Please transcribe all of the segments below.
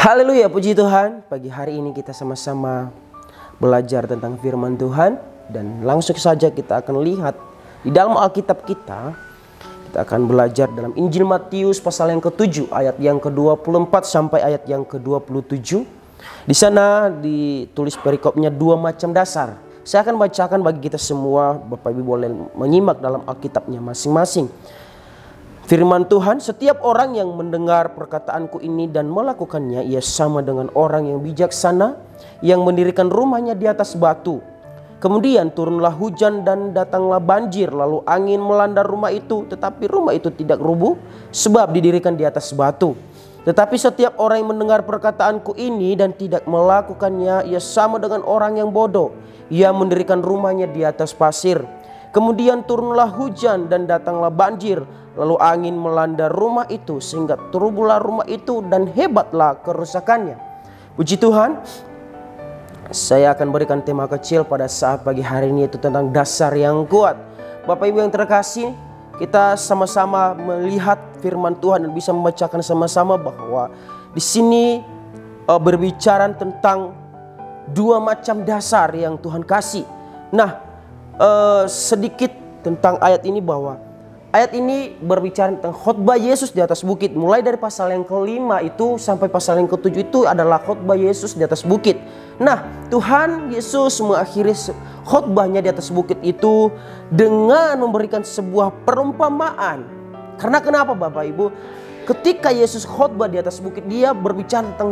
Haleluya, puji Tuhan. Pagi hari ini kita sama-sama belajar tentang firman Tuhan. Dan langsung saja kita akan lihat di dalam Alkitab kita. Kita akan belajar dalam Injil Matius pasal yang ke-7 ayat yang ke-24 sampai ayat yang ke-27. Di sana ditulis perikopnya dua macam dasar. Saya akan bacakan bagi kita semua. Bapak Ibu boleh menyimak dalam Alkitabnya masing-masing. Firman Tuhan, setiap orang yang mendengar perkataanku ini dan melakukannya, ia sama dengan orang yang bijaksana yang mendirikan rumahnya di atas batu. Kemudian turunlah hujan dan datanglah banjir, lalu angin melanda rumah itu, tetapi rumah itu tidak rubuh sebab didirikan di atas batu. Tetapi setiap orang yang mendengar perkataanku ini dan tidak melakukannya, ia sama dengan orang yang bodoh. Ia mendirikan rumahnya di atas pasir. Kemudian turunlah hujan dan datanglah banjir, lalu angin melanda rumah itu sehingga terubuhlah rumah itu dan hebatlah kerusakannya. Puji Tuhan, saya akan berikan tema kecil pada saat pagi hari ini, yaitu tentang dasar yang kuat. Bapak Ibu yang terkasih, kita sama-sama melihat firman Tuhan dan bisa membacakan sama-sama bahwa di sini berbicara tentang dua macam dasar yang Tuhan kasih. Nah, sedikit tentang ayat ini, bahwa ayat ini berbicara tentang khotbah Yesus di atas bukit. Mulai dari pasal yang ke-5 itu sampai pasal yang ke-7 itu adalah khotbah Yesus di atas bukit. Nah, Tuhan Yesus mengakhiri khotbahnya di atas bukit itu dengan memberikan sebuah perumpamaan. Karena kenapa Bapak Ibu? Ketika Yesus khotbah di atas bukit, dia berbicara tentang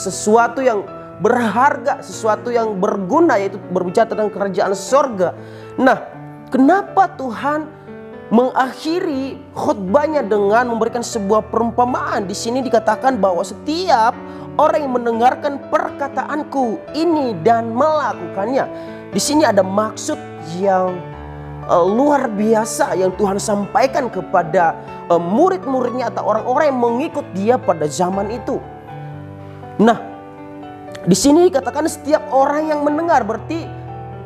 sesuatu yang berharga, sesuatu yang berguna, yaitu berbicara tentang kerajaan sorga. Nah, kenapa Tuhan mengakhiri khotbahnya dengan memberikan sebuah perumpamaan? Di sini dikatakan bahwa setiap orang yang mendengarkan perkataanku ini dan melakukannya. Di sini ada maksud yang luar biasa yang Tuhan sampaikan kepada murid-muridnya atau orang-orang yang mengikut dia pada zaman itu. Nah, di sini dikatakan setiap orang yang mendengar, berarti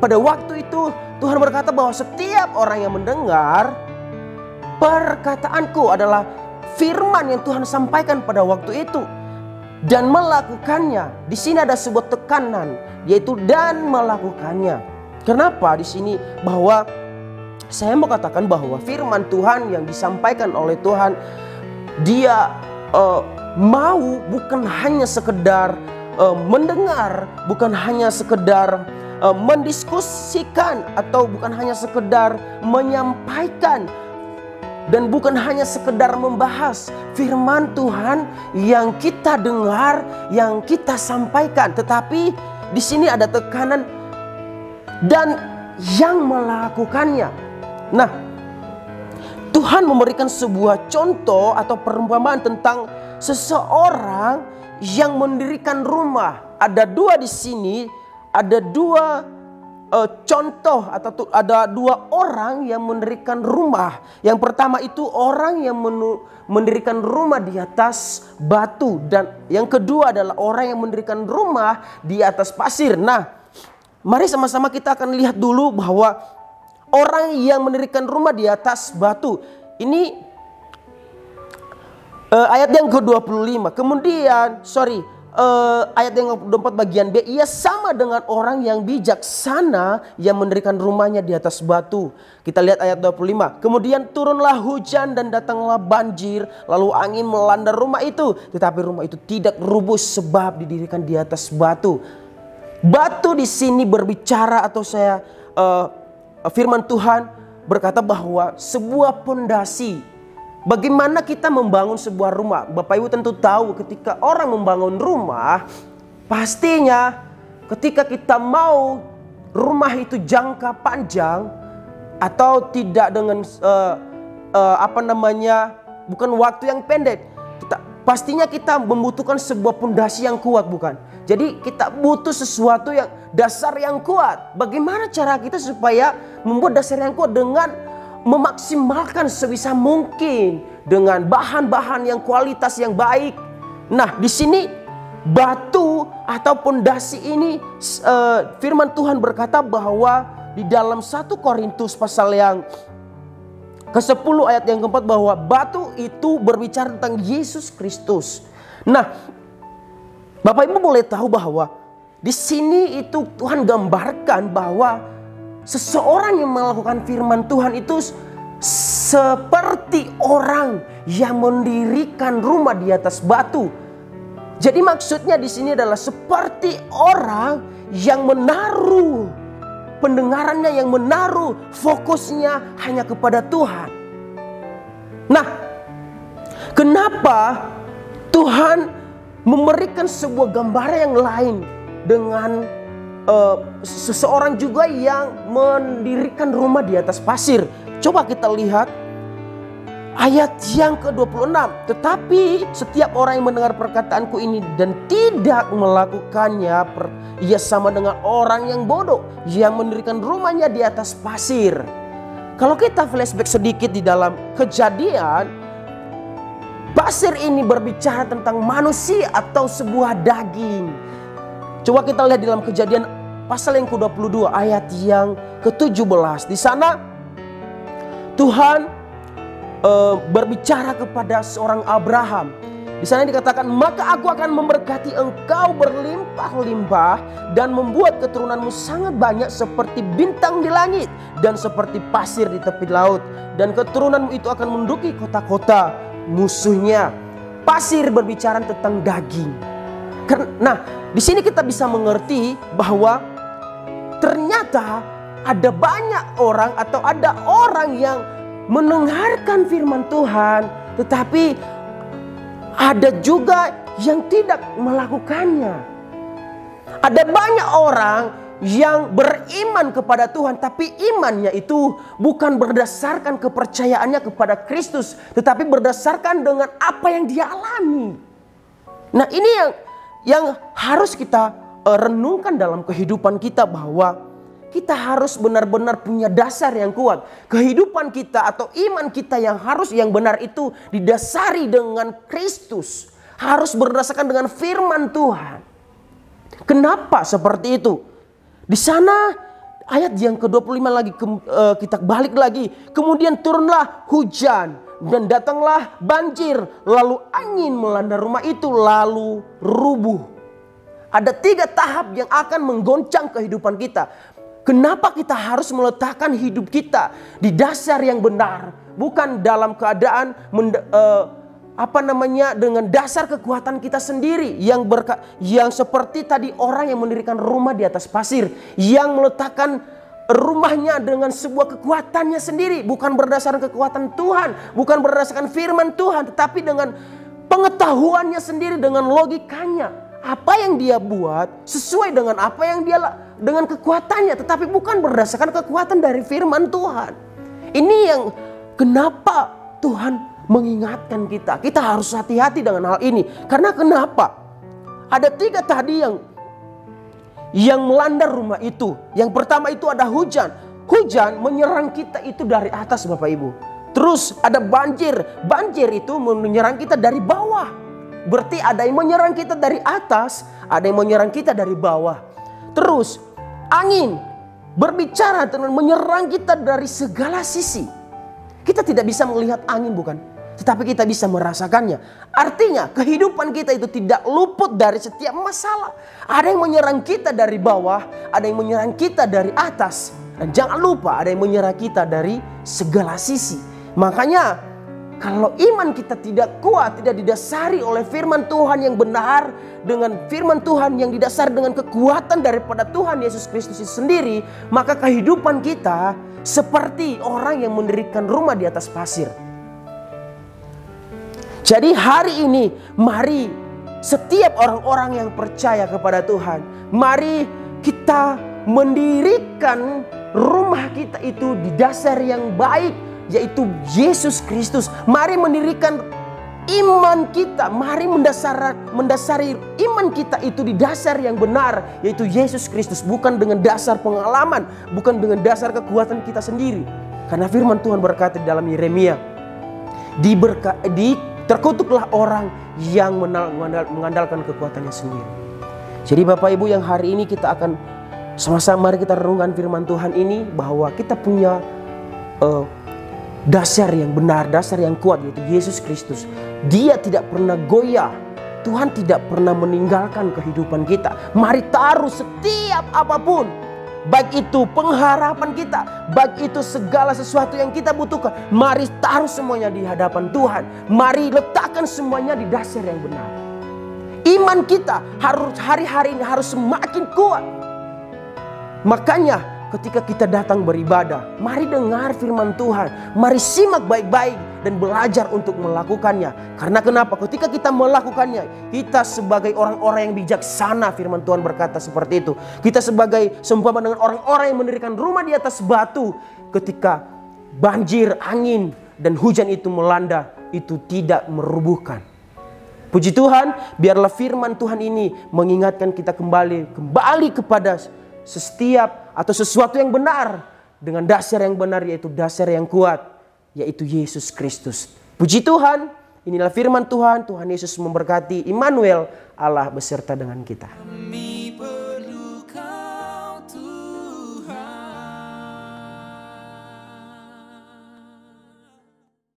pada waktu itu Tuhan berkata bahwa setiap orang yang mendengar perkataanku adalah firman yang Tuhan sampaikan pada waktu itu dan melakukannya. Di sini ada sebuah tekanan, yaitu dan melakukannya. Kenapa di sini? Bahwa saya mau katakan bahwa firman Tuhan yang disampaikan oleh Tuhan, dia mau bukan hanya sekedar mendengar, bukan hanya sekedar mendiskusikan, atau bukan hanya sekedar menyampaikan, dan bukan hanya sekedar membahas firman Tuhan yang kita dengar, yang kita sampaikan, tetapi di sini ada tekanan dan yang melakukannya. Nah, Tuhan memberikan sebuah contoh atau perumpamaan tentang seseorang yang mendirikan rumah. Ada dua di sini, ada dua contoh atau ada dua orang yang mendirikan rumah. Yang pertama itu orang yang mendirikan rumah di atas batu, dan yang kedua adalah orang yang mendirikan rumah di atas pasir. Nah, mari sama-sama kita akan lihat dulu bahwa orang yang mendirikan rumah di atas batu ini ayat yang ke-25. Kemudian ayat yang ke-24 bagian B, ia sama dengan orang yang bijaksana yang mendirikan rumahnya di atas batu. Kita lihat ayat 25. Kemudian turunlah hujan dan datanglah banjir, lalu angin melanda rumah itu, tetapi rumah itu tidak rubuh sebab didirikan di atas batu. Batu di sini berbicara, atau firman Tuhan berkata bahwa sebuah pondasi. Bagaimana kita membangun sebuah rumah? Bapak Ibu tentu tahu, ketika orang membangun rumah, pastinya ketika kita mau rumah itu jangka panjang atau tidak dengan bukan waktu yang pendek, pastinya kita membutuhkan sebuah pondasi yang kuat, bukan? Jadi kita butuh sesuatu yang dasar yang kuat. Bagaimana cara kita supaya membuat dasar yang kuat? Dengan memaksimalkan sebisa mungkin dengan bahan-bahan yang kualitas yang baik. Nah, di sini batu atau pondasi ini, firman Tuhan berkata bahwa di dalam 1 Korintus pasal yang ke-10 ayat yang keempat, bahwa batu itu berbicara tentang Yesus Kristus. Nah, Bapak Ibu boleh tahu bahwa di sini itu Tuhan gambarkan bahwa seseorang yang melakukan firman Tuhan itu seperti orang yang mendirikan rumah di atas batu. Jadi maksudnya di sini adalah seperti orang yang menaruh pendengarannya, yang menaruh fokusnya hanya kepada Tuhan. Nah, kenapa Tuhan memberikan sebuah gambaran yang lain dengan seseorang juga yang mendirikan rumah di atas pasir? Coba kita lihat ayat yang ke-26. Tetapi setiap orang yang mendengar perkataanku ini dan tidak melakukannya, ia sama dengan orang yang bodoh yang mendirikan rumahnya di atas pasir. Kalau kita flashback sedikit di dalam Kejadian, pasir ini berbicara tentang manusia atau sebuah daging. Coba kita lihat di dalam Kejadian pasal yang ke-22 ayat yang ke-17. Di sana Tuhan berbicara kepada seorang Abraham. Di sana dikatakan, maka aku akan memberkati engkau berlimpah-limpah dan membuat keturunanmu sangat banyak seperti bintang di langit dan seperti pasir di tepi laut. Dan keturunanmu itu akan menduduki kota-kota musuhnya. Pasir berbicara tentang daging. Nah, di sini kita bisa mengerti bahwa ternyata ada banyak orang atau ada orang yang mendengarkan firman Tuhan, tetapi ada juga yang tidak melakukannya. Ada banyak orang yang beriman kepada Tuhan, tapi imannya itu bukan berdasarkan kepercayaannya kepada Kristus, tetapi berdasarkan dengan apa yang dia alami. Nah, ini yang harus kita renungkan dalam kehidupan kita, bahwa kita harus benar-benar punya dasar yang kuat. Kehidupan kita atau iman kita yang benar itu didasari dengan Kristus. Harus berdasarkan dengan firman Tuhan. Kenapa seperti itu? Di sana ayat yang ke-25 lagi, kita balik lagi. Kemudian turunlah hujan dan datanglah banjir. Lalu angin melanda rumah itu lalu rubuh. Ada 3 tahap yang akan menggoncang kehidupan kita. Kenapa kita harus meletakkan hidup kita di dasar yang benar, bukan dalam keadaan dengan dasar kekuatan kita sendiri yang seperti tadi orang yang mendirikan rumah di atas pasir, yang meletakkan rumahnya dengan sebuah kekuatannya sendiri, bukan berdasarkan kekuatan Tuhan, bukan berdasarkan firman Tuhan, tetapi dengan pengetahuannya sendiri, dengan logikanya. Apa yang dia buat sesuai dengan apa yang dia dengan kekuatannya, tetapi bukan berdasarkan kekuatan dari firman Tuhan. Ini yang kenapa Tuhan mengingatkan kita. Kita harus hati-hati dengan hal ini. Karena kenapa? Ada 3 tadi yang melanda rumah itu. Yang pertama itu ada hujan. Hujan menyerang kita itu dari atas, Bapak Ibu. Terus ada banjir. Banjir itu menyerang kita dari bawah. Berarti ada yang menyerang kita dari atas, ada yang menyerang kita dari bawah. Terus angin berbicara dengan menyerang kita dari segala sisi. Kita tidak bisa melihat angin, bukan? Tetapi kita bisa merasakannya. Artinya kehidupan kita itu tidak luput dari setiap masalah. Ada yang menyerang kita dari bawah, ada yang menyerang kita dari atas. Dan jangan lupa ada yang menyerang kita dari segala sisi. Makanya kalau iman kita tidak kuat, tidak didasari oleh firman Tuhan yang benar, dengan firman Tuhan yang didasari dengan kekuatan daripada Tuhan Yesus Kristus sendiri, maka kehidupan kita seperti orang yang mendirikan rumah di atas pasir. Jadi hari ini, mari setiap orang-orang yang percaya kepada Tuhan, mari kita mendirikan rumah kita itu di dasar yang baik, yaitu Yesus Kristus. Mari mendirikan iman kita, mari mendasari iman kita itu di dasar yang benar, yaitu Yesus Kristus, bukan dengan dasar pengalaman, bukan dengan dasar kekuatan kita sendiri. Karena firman Tuhan berkata di dalam Yeremia, terkutuklah orang yang mengandalkan kekuatannya sendiri. Jadi Bapak Ibu yang hari ini kita akan sama-sama, mari kita renungkan firman Tuhan ini, bahwa kita punya dasar yang benar, dasar yang kuat, yaitu Yesus Kristus. Dia tidak pernah goyah Tuhan tidak pernah meninggalkan kehidupan kita. Mari taruh setiap apapun, baik itu pengharapan kita, baik itu segala sesuatu yang kita butuhkan, mari taruh semuanya di hadapan Tuhan. Mari letakkan semuanya di dasar yang benar. Iman kita harus hari-hari ini harus semakin kuat. Makanya ketika kita datang beribadah, mari dengar firman Tuhan, mari simak baik-baik dan belajar untuk melakukannya. Karena kenapa? Ketika kita melakukannya, kita sebagai orang-orang yang bijaksana, firman Tuhan berkata seperti itu. Kita sebagai seumpama dengan orang-orang yang mendirikan rumah di atas batu, ketika banjir, angin, dan hujan itu melanda, itu tidak merubuhkan. Puji Tuhan, biarlah firman Tuhan ini mengingatkan kita kembali kepada setiap atau sesuatu yang benar dengan dasar yang benar, yaitu dasar yang kuat, yaitu Yesus Kristus. Puji Tuhan, inilah firman Tuhan. Tuhan Yesus memberkati. Immanuel, Allah beserta dengan kita.